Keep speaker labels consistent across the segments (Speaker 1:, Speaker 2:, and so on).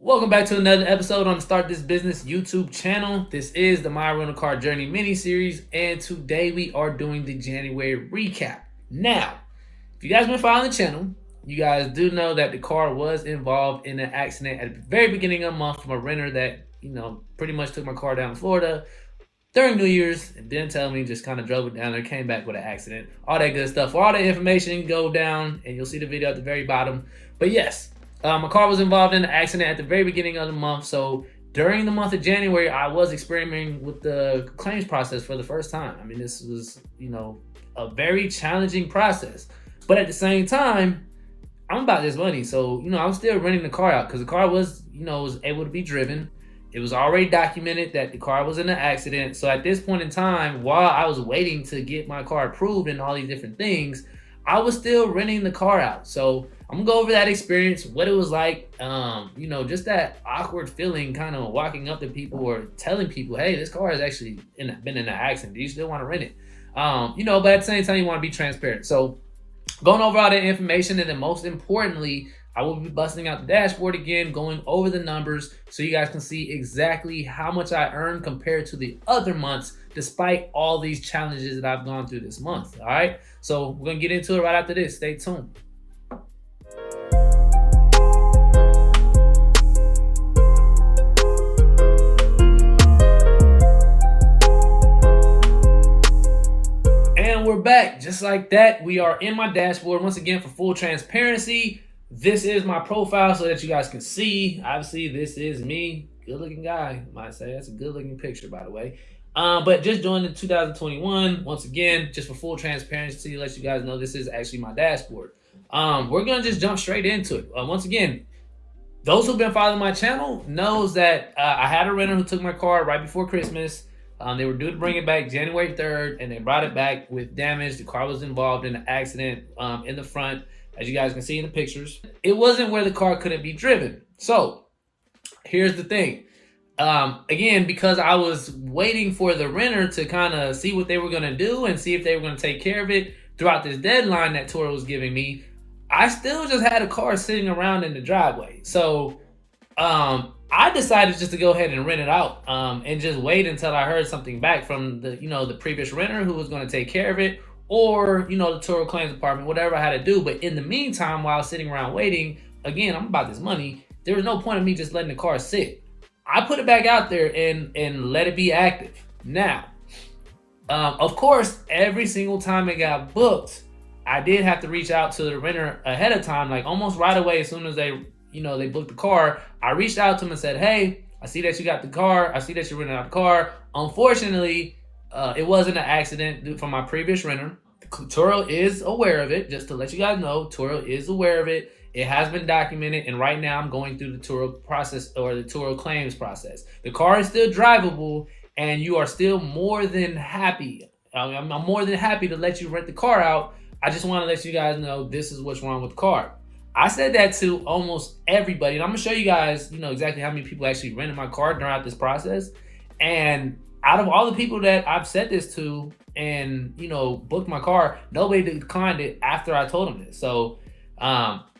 Speaker 1: Welcome back to another episode on the Start This Business YouTube channel. This is the My Rental Car Journey mini series, and today we are doing the January recap. Now, if you guys been following the channel, you guys do know that the car was involved in an accident at the very beginning of the month from a renter that, pretty much took my car down to Florida during New Year's and didn't tell me, just kind of drove it down there, came back with an accident, all that good stuff. For all the information, go down and you'll see the video at the very bottom. But yes, my car was involved in an accident at the very beginning of the month. So during the month of January, I was experimenting with the claims process for the first time. I mean, this was, a very challenging process. But at the same time, I'm about this money. So, I'm still renting the car out because the car was, was able to be driven. It was already documented that the car was in an accident. So at this point in time, while I was waiting to get my car approved and all these different things, I was still renting the car out. So I'm gonna go over that experience, what it was like, just that awkward feeling kind of walking up to people or telling people, hey, this car has actually been in an accident. Do you still want to rent it? But at the same time, you want to be transparent. So going over all that information, and then most importantly, I will be busting out the dashboard again, going over the numbers so you guys can see exactly how much I earned compared to the other months, despite all these challenges that I've gone through this month. All right, so we're gonna get into it right after this. Stay tuned. And we're back just like that. We are in my dashboard once again for full transparency. This is my profile so that you guys can see. Obviously, this is me. Good looking guy, I might say. That's a good looking picture, by the way. But just joined in 2021. Once again, just for full transparency, to let you guys know this is actually my dashboard. We're going to just jump straight into it. Once again, those who've been following my channel knows that I had a renter who took my car right before Christmas. They were due to bring it back January 3rd, and they brought it back with damage. The car was involved in an accident in the front, as you guys can see in the pictures. It wasn't where the car couldn't be driven. So here's the thing. Again, because I was waiting for the renter to kind of see what they were going to do and see if they were going to take care of it throughout this deadline that Turo was giving me, I still just had a car sitting around in the driveway. So I decided just to go ahead and rent it out and just wait until I heard something back from the, the previous renter who was going to take care of it, or, the Turo claims department, whatever I had to do. But in the meantime, while I was sitting around waiting, again, I'm about this money. There was no point in me just letting the car sit. I put it back out there and let it be active. Now, of course, every single time it got booked, I did have to reach out to the renter ahead of time, like almost right away. As soon as they, they booked the car, I reached out to them and said, hey, I see that you got the car. I see that you're renting out the car. Unfortunately, it wasn't an accident from my previous renter. Turo is aware of it, just to let you guys know. Turo is aware of it. It has been documented, and right now I'm going through the Turo process, or the Turo claims process. The car is still drivable, and you are still more than happy. I'm more than happy to let you rent the car out. I just want to let you guys know this is what's wrong with the car. I said that to almost everybody, and I'm gonna show you guys, exactly how many people actually rented my car throughout this process. And out of all the people that I've said this to and, booked my car, nobody declined it after I told them this. So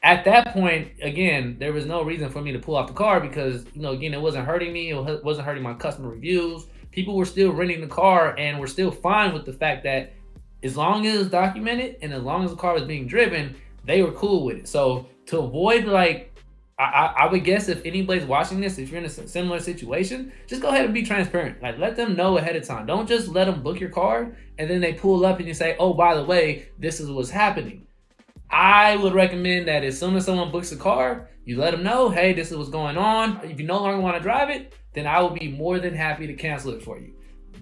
Speaker 1: at that point, again, there was no reason for me to pull off the car because, again, it wasn't hurting me. It wasn't hurting my customer reviews. People were still renting the car and were still fine with the fact that as long as it's documented and as long as the car was being driven, they were cool with it. So to avoid, I would guess if anybody's watching this, if you're in a similar situation, just go ahead and be transparent. Like, let them know ahead of time. Don't just let them book your car and then they pull up and you say, oh, by the way, this is what's happening. I would recommend that as soon as someone books a car, you let them know, hey, this is what's going on. If you no longer want to drive it, then I will be more than happy to cancel it for you.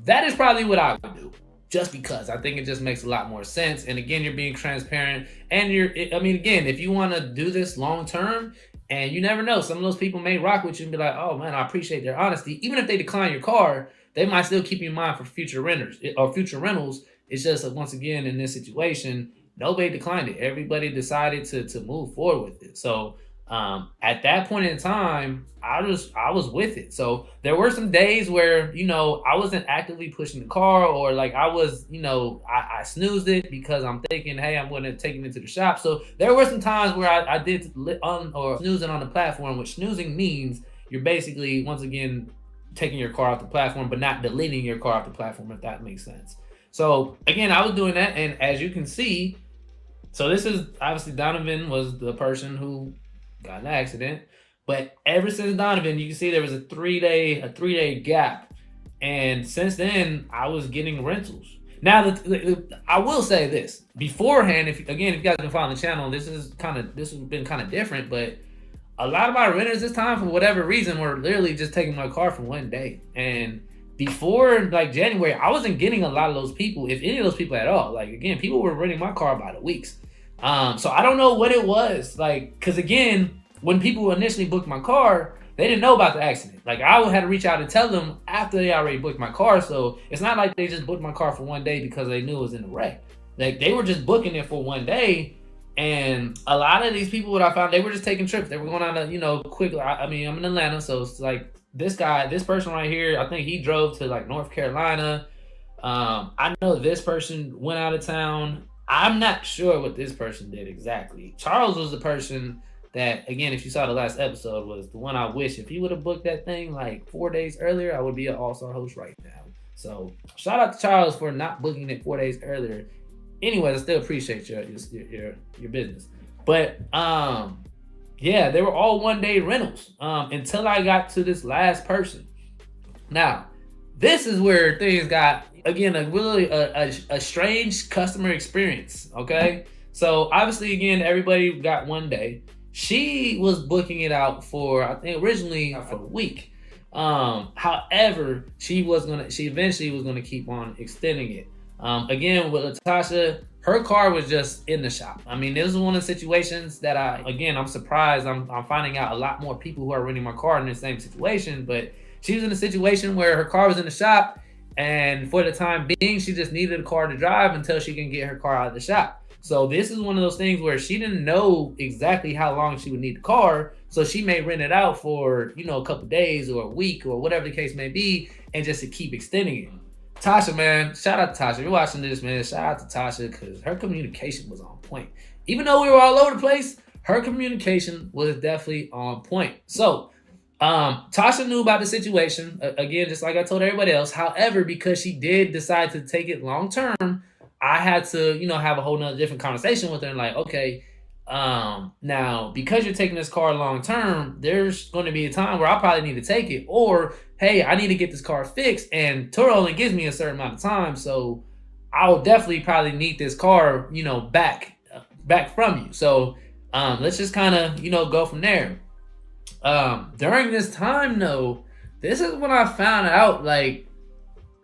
Speaker 1: That is probably what I would do, just because I think it just makes a lot more sense. And again, you're being transparent, and again, if you want to do this long term, and you never know, some of those people may rock with you and be like, oh man, I appreciate their honesty. Even if they decline your car, they might still keep you in mind for future renters or future rentals. It's just that once again, in this situation, nobody declined it. Everybody decided to move forward with it. So At that point in time, I was with it. So there were some days where, you know, I wasn't actively pushing the car, or like I was, you know, I snoozed it because I'm thinking, hey, I'm going to take it into the shop. So there were some times where I did snoozing on the platform, which snoozing means you're basically, once again, taking your car off the platform, but not deleting your car off the platform, if that makes sense. So again, I was doing that. And as you can see, so this is obviously Donovan was the person who got in an accident. But ever since Donovan, you can see there was a three day gap. And since then, I was getting rentals. Now, I will say this beforehand. If you guys been following the channel, this has been kind of different. But a lot of my renters this time, for whatever reason, were literally just taking my car for one day. And before like January, I wasn't getting a lot of those people, if any of those people at all. Like again, people were renting my car by the weeks. So I don't know what it was, like, cause again, when people initially booked my car, they didn't know about the accident. Like I had to reach out and tell them after they already booked my car. So it's not like they just booked my car for one day because they knew it was in a wreck. Like they were just booking it for one day. And a lot of these people, what I found, they were just taking trips. They were going on a, you know, quick. I mean, I'm in Atlanta, so it's like this person right here, I think he drove to like North Carolina. I know this person went out of town. I'm not sure what this person did exactly. Charles was the person that, again, if you saw the last episode, was the one I wish if he would have booked that thing like 4 days earlier, I would be an all-star host right now. So shout out to Charles for not booking it 4 days earlier. Anyways, I still appreciate your business. But yeah, they were all one-day rentals until I got to this last person. Now, this is where things got, again, a strange customer experience, okay? So obviously, again, everybody got one day. She was booking it out for, I think originally for a week. However, she eventually was gonna keep on extending it. Again, with Latasha, her car was just in the shop. I mean, this is one of the situations that I'm surprised. I'm finding out a lot more people who are renting my car in the same situation, but she was in a situation where her car was in the shop, and for the time being, she just needed a car to drive until she can get her car out of the shop. So this is one of those things where she didn't know exactly how long she would need the car, so she may rent it out for, you know, a couple days or a week or whatever the case may be, and just to keep extending it. Tasha, man, shout out to Tasha. If you're watching this, man, shout out to Tasha, because her communication was on point. Even though we were all over the place, her communication was definitely on point. So Tasha knew about the situation, again, just like I told everybody else. However, because she did decide to take it long term, I had to, you know, have a whole nother different conversation with her and like, okay, now because you're taking this car long term, there's going to be a time where I probably need to take it, or hey, I need to get this car fixed, and Turo only gives me a certain amount of time, so I'll definitely probably need this car, you know, back from you. So let's just kind of, you know, go from there. During this time though, this is when I found out like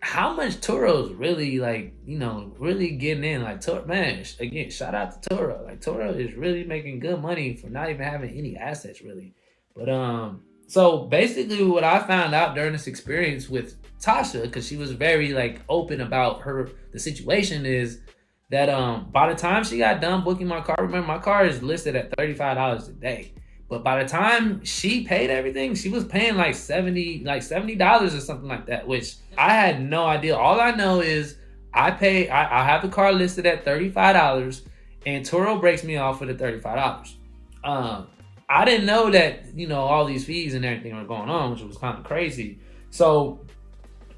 Speaker 1: how much Turo's really, like, you know, really getting in. Like, man, again, shout out to Turo. Like, Turo is really making good money for not even having any assets, really. But so basically what I found out during this experience with Tasha, because she was very like open about the situation, is that by the time she got done booking my car, remember my car is listed at $35 a day. But by the time she paid everything, she was paying like $70 or something like that, which I had no idea. All I know is I have the car listed at $35, and Turo breaks me off for the $35. I didn't know that, you know, all these fees and everything were going on, which was kind of crazy. So,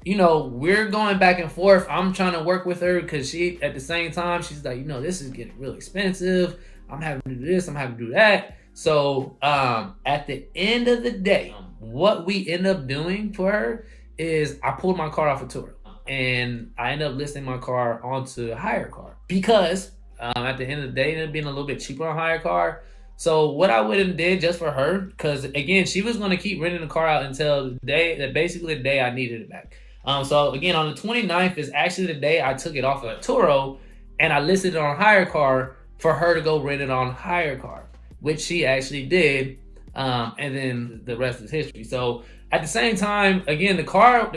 Speaker 1: you know, we're going back and forth. I'm trying to work with her because she, at the same time, she's like, you know, this is getting real expensive. I'm having to do this, I'm having to do that. So at the end of the day, what we end up doing for her is I pulled my car off of Turo, and I ended up listing my car onto a hire car because at the end of the day, it ended up being a little bit cheaper on hire car. So what I would have did just for her, because again, she was going to keep renting the car out until the day, basically the day I needed it back. So again, on the 29th is actually the day I took it off of Turo, and I listed it on hire car for her to go rent it on hire car, which she actually did, and then the rest is history. So at the same time, again, the car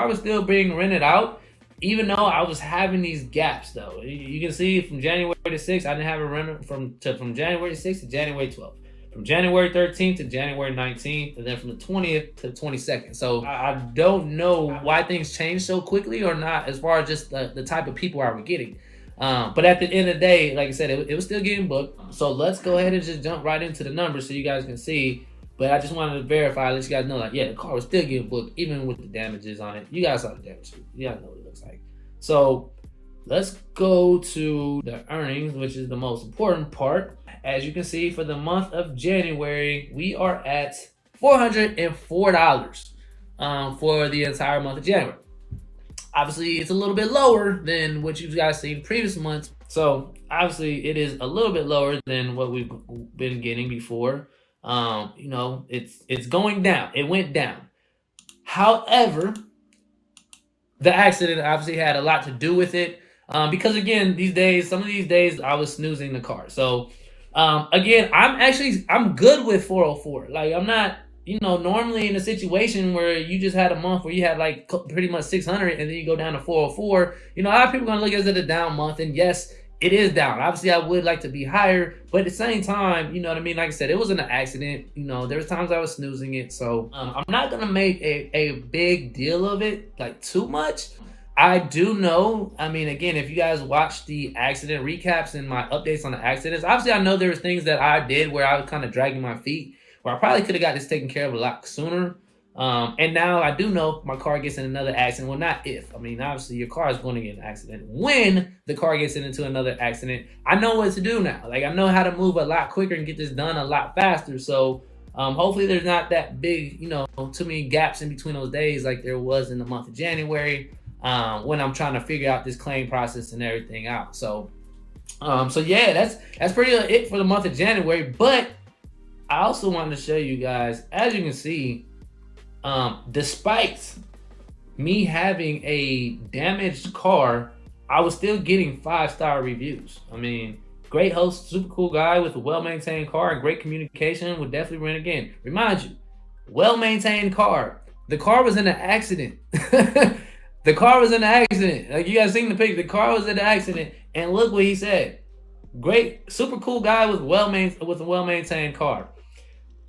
Speaker 1: was still being rented out, even though I was having these gaps though. You can see from January to 6th, I didn't have a renter from January 6th to January 12th. from January 13th to January 19th, and then from the 20th to the 22nd. So I don't know why things changed so quickly or not, as far as just the type of people I was getting. But at the end of the day, like I said, it was still getting booked. So let's go ahead and just jump right into the numbers so you guys can see. But I just wanted to verify, let you guys know, like, yeah, the car was still getting booked, even with the damages on it. You guys saw the damage. You guys know what it looks like. So let's go to the earnings, which is the most important part. As you can see, for the month of January, we are at $404 for the entire month of January. Obviously, it's a little bit lower than what you guys seen previous months. So obviously, it is a little bit lower than what we've been getting before. You know, it's going down. It went down. However, the accident obviously had a lot to do with it. Because again, some of these days I was snoozing the car. So again, I'm good with 404. Like, I'm not, you know, normally in a situation where you just had a month where you had like pretty much 600 and then you go down to 404, you know, a lot of people are gonna look at it as a down month, and yes, it is down. Obviously, I would like to be higher, but at the same time, you know what I mean? Like I said, it was an accident. You know, there was times I was snoozing it. So I'm not going to make a big deal of it, like too much. I do know, I mean, again, if you guys watch the accident recaps and my updates on the accidents, obviously I know there was things that I did where I was kind of dragging my feet, where I probably could have got this taken care of a lot sooner. And now I do know my car gets in another accident. Well, not if. I mean, obviously your car is going to get in an accident. When the car gets into another accident, I know what to do now. Like, I know how to move a lot quicker and get this done a lot faster. So hopefully there's not that big, you know, too many gaps in between those days like there was in the month of January when I'm trying to figure out this claim process and everything out. So yeah, that's pretty much it for the month of January. But I also wanted to show you guys, as you can see, despite me having a damaged car, I was still getting 5-star reviews. I mean, great host, super cool guy with a well-maintained car and great communication, would definitely rent again. Remind you, well-maintained car. The car was in an accident. The car was in an accident. Like, you guys seen the picture. The car was in an accident, and look what he said. Great, super cool guy with a well-maintained car.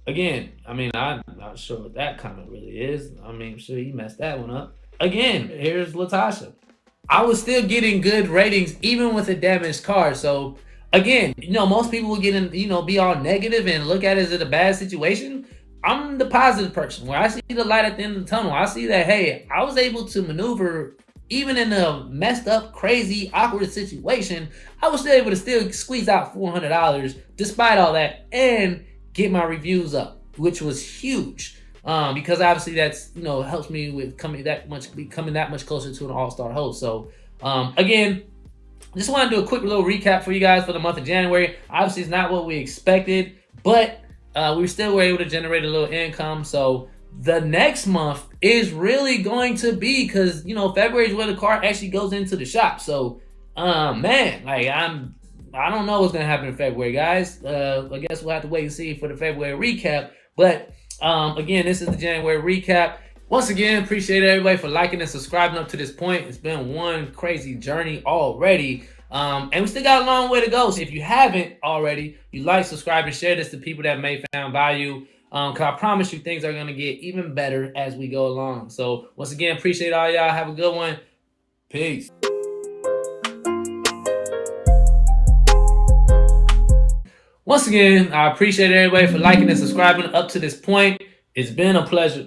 Speaker 1: Again, I mean, I'm not sure what that comment really is. I mean, I'm sure he messed that one up. Again, here's Latasha. I was still getting good ratings even with a damaged car. So again, you know, most people will get in, you know, be all negative and look at it as a bad situation. I'm the positive person where I see the light at the end of the tunnel. I see that, hey, I was able to maneuver even in a messed up, crazy, awkward situation. I was still able to squeeze out $400 despite all that and get my reviews up, which was huge, because obviously that's, you know, helps me with becoming that much closer to an all-star host. So again, just want to do a quick little recap for you guys for the month of January. Obviously, it's not what we expected, but we still were able to generate a little income. So the next month is really going to be, because, you know, February is where the car actually goes into the shop. So man, like, I don't know what's going to happen in February, guys. I guess we'll have to wait and see for the February recap. But again, this is the January recap. Once again, appreciate everybody for liking and subscribing up to this point. It's been one crazy journey already. And we still got a long way to go. So if you haven't already, you like, subscribe, and share this to people that may find value. Because I promise you things are going to get even better as we go along. So once again, appreciate all y'all. Have a good one. Peace. Once again, I appreciate everybody for liking and subscribing up to this point. It's been a pleasure.